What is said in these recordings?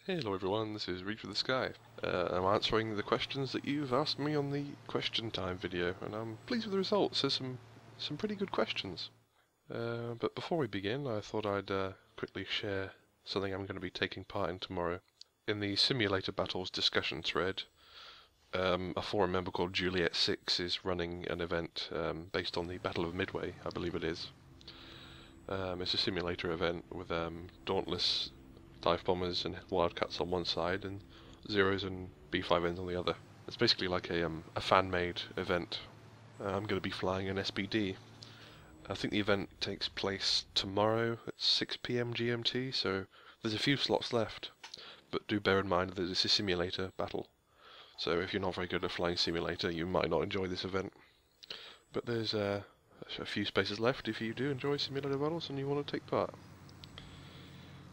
Hello everyone, this is ReachForTheSky. I'm answering the questions that you've asked me on the question time video, and I'm pleased with the results. There's some pretty good questions. But before we begin, I thought I'd quickly share something I'm going to be taking part in tomorrow. In the Simulator Battles discussion thread, a forum member called Juliet6 is running an event based on the Battle of Midway, I believe it is. It's a simulator event with Dauntless dive bombers and wildcats on one side and zeros and B5Ns on the other. It's basically like a fan-made event. I'm going to be flying an SBD. I think the event takes place tomorrow at 6 PM GMT, so there's a few slots left. But do bear in mind that it's a simulator battle. So if you're not very good at flying simulator, you might not enjoy this event. But there's a few spaces left if you do enjoy simulator battles and you want to take part.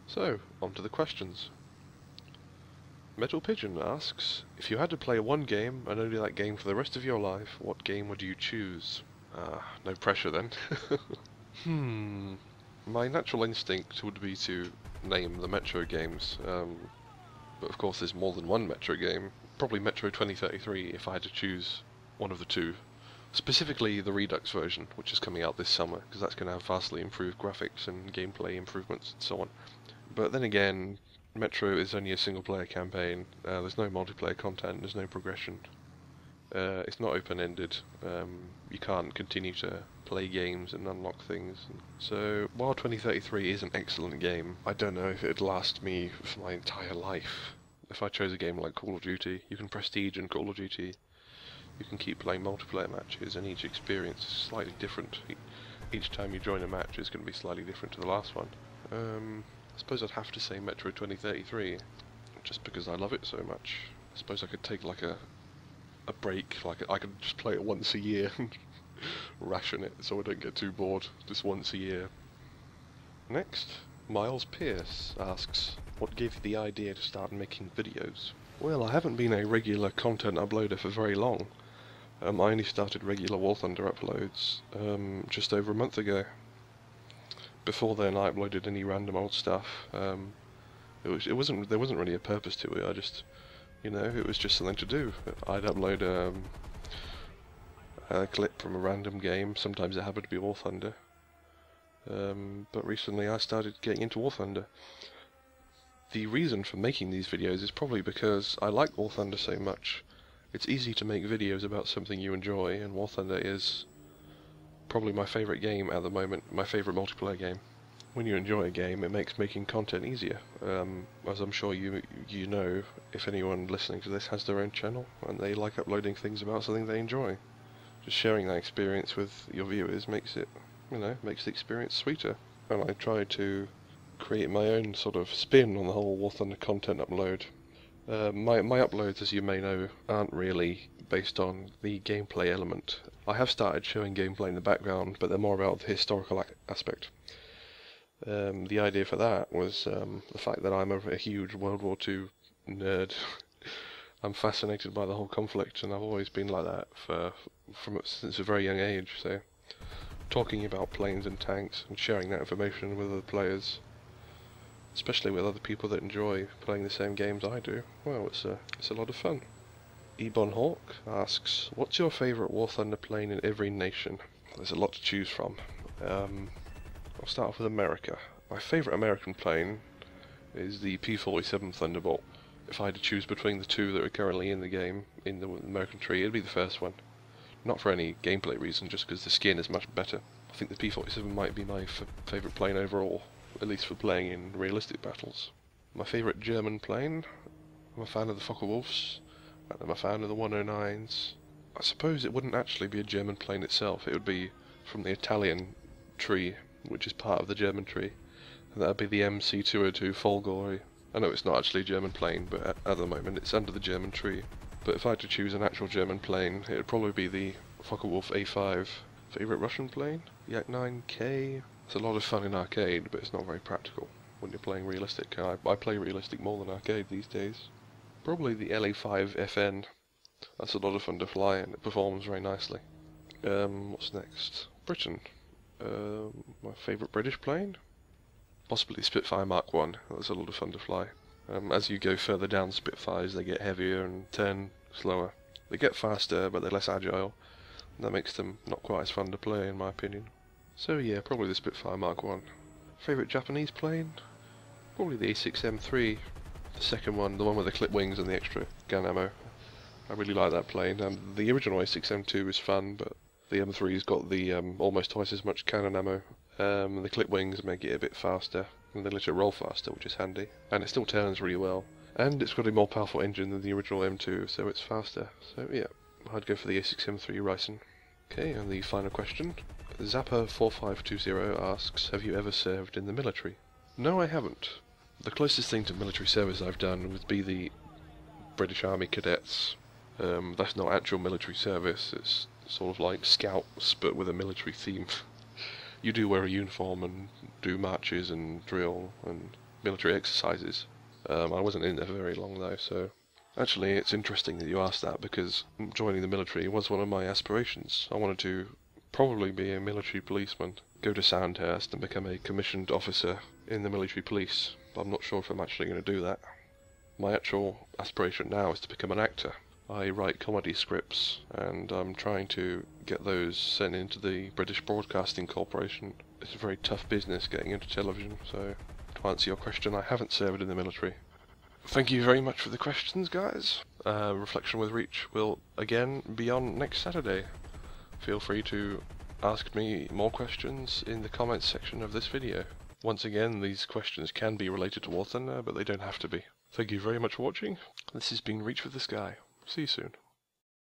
So, on to the questions. Metal Pigeon asks, if you had to play one game and only that game for the rest of your life, what game would you choose? No pressure then. My natural instinct would be to name the Metro games, but of course there's more than one Metro game. Probably Metro 2033 if I had to choose one of the two. Specifically the Redux version, which is coming out this summer, because that's going to have vastly improved graphics and gameplay improvements and so on. But then again, Metro is only a single-player campaign. There's no multiplayer content. There's no progression. It's not open-ended. You can't continue to play games and unlock things. So while 2033 is an excellent game, I don't know if it'd last me for my entire life. If I chose a game like Call of Duty, you can prestige in Call of Duty. You can keep playing multiplayer matches, and each experience is slightly different. Each time you join a match is going to be slightly different to the last one. I suppose I'd have to say Metro 2033, just because I love it so much. I suppose I could take like a break, like I could just play it once a year and ration it so I don't get too bored, just once a year. Next, Miles Pierce asks, what gave you the idea to start making videos? Well, I haven't been a regular content uploader for very long. I only started regular War Thunder uploads just over a month ago. Before then, I uploaded any random old stuff. There wasn't really a purpose to it. I just, it was just something to do. I'd upload a clip from a random game. Sometimes it happened to be War Thunder. But recently, I started getting into War Thunder. The reason for making these videos is probably because I like War Thunder so much. It's easy to make videos about something you enjoy, and War Thunder is probably my favourite game at the moment, my favourite multiplayer game. When you enjoy a game, it makes making content easier. As I'm sure you know, if anyone listening to this has their own channel, and they like uploading things about something they enjoy. Just sharing that experience with your viewers makes it, makes the experience sweeter. And I try to create my own sort of spin on the whole War Thunder content upload. My uploads, as you may know, aren't really based on the gameplay element. I have started showing gameplay in the background, but they're more about the historical aspect. The idea for that was the fact that I'm a huge World War II nerd. I'm fascinated by the whole conflict, and I've always been like that since a very young age. So, talking about planes and tanks and sharing that information with other players, especially with other people that enjoy playing the same games I do, well, it's a lot of fun. Ebon Hawk asks, what's your favourite War Thunder plane in every nation? There's a lot to choose from. I'll start off with America. My favourite American plane is the P-47 Thunderbolt. If I had to choose between the two that are currently in the game, in the American tree, it'd be the first one. Not for any gameplay reason, just because the skin is much better. I think the P-47 might be my favourite plane overall, at least for playing in realistic battles. My favourite German plane, I'm a fan of the Focke-Wulfs, and I'm a fan of the 109s. I suppose it wouldn't actually be a German plane itself, it would be from the Italian tree, which is part of the German tree, and that would be the MC-202 Folgore. I know it's not actually a German plane, but at the moment it's under the German tree. But if I had to choose an actual German plane, it would probably be the Focke-Wulf A5. Favourite Russian plane? The Yak-9K. It's a lot of fun in arcade, but it's not very practical when you're playing realistic. I play realistic more than arcade these days. Probably the LA5 FN. That's a lot of fun to fly, and it performs very nicely. What's next? Britain. My favourite British plane? Possibly Spitfire Mark 1. That's a lot of fun to fly. As you go further down Spitfires, they get heavier and turn slower. They get faster, but they're less agile. That makes them not quite as fun to play, in my opinion. So yeah, probably the Spitfire Mark 1. Favourite Japanese plane? Probably the A6M3. The second one, the one with the clip wings and the extra gun ammo. I really like that plane. The original A6M2 is fun, but the M3's got the almost twice as much cannon ammo. The clip wings make it a bit faster, and they let it roll faster, which is handy. And it still turns really well. And it's got a more powerful engine than the original M2, so it's faster. So yeah, I'd go for the A6M3 Ryzen. Okay, and the final question. Zappa4520 asks, have you ever served in the military? No, I haven't. The closest thing to military service I've done would be the British Army Cadets. That's not actual military service, it's sort of like scouts, but with a military theme. You do wear a uniform and do marches and drill and military exercises. I wasn't in there for very long though, so... Actually, it's interesting that you asked that, because joining the military was one of my aspirations. I wanted to probably be a military policeman, go to Sandhurst and become a commissioned officer in the military police, but I'm not sure if I'm actually going to do that. My actual aspiration now is to become an actor. I write comedy scripts, and I'm trying to get those sent into the British Broadcasting Corporation. It's a very tough business getting into television, so to answer your question, I haven't served in the military. Thank you very much for the questions, guys. Reflection with Reach will again be on next Saturday. Feel free to ask me more questions in the comments section of this video. Once again, these questions can be related to War Thunder, but they don't have to be. Thank you very much for watching. This has been Reach for the Sky. See you soon.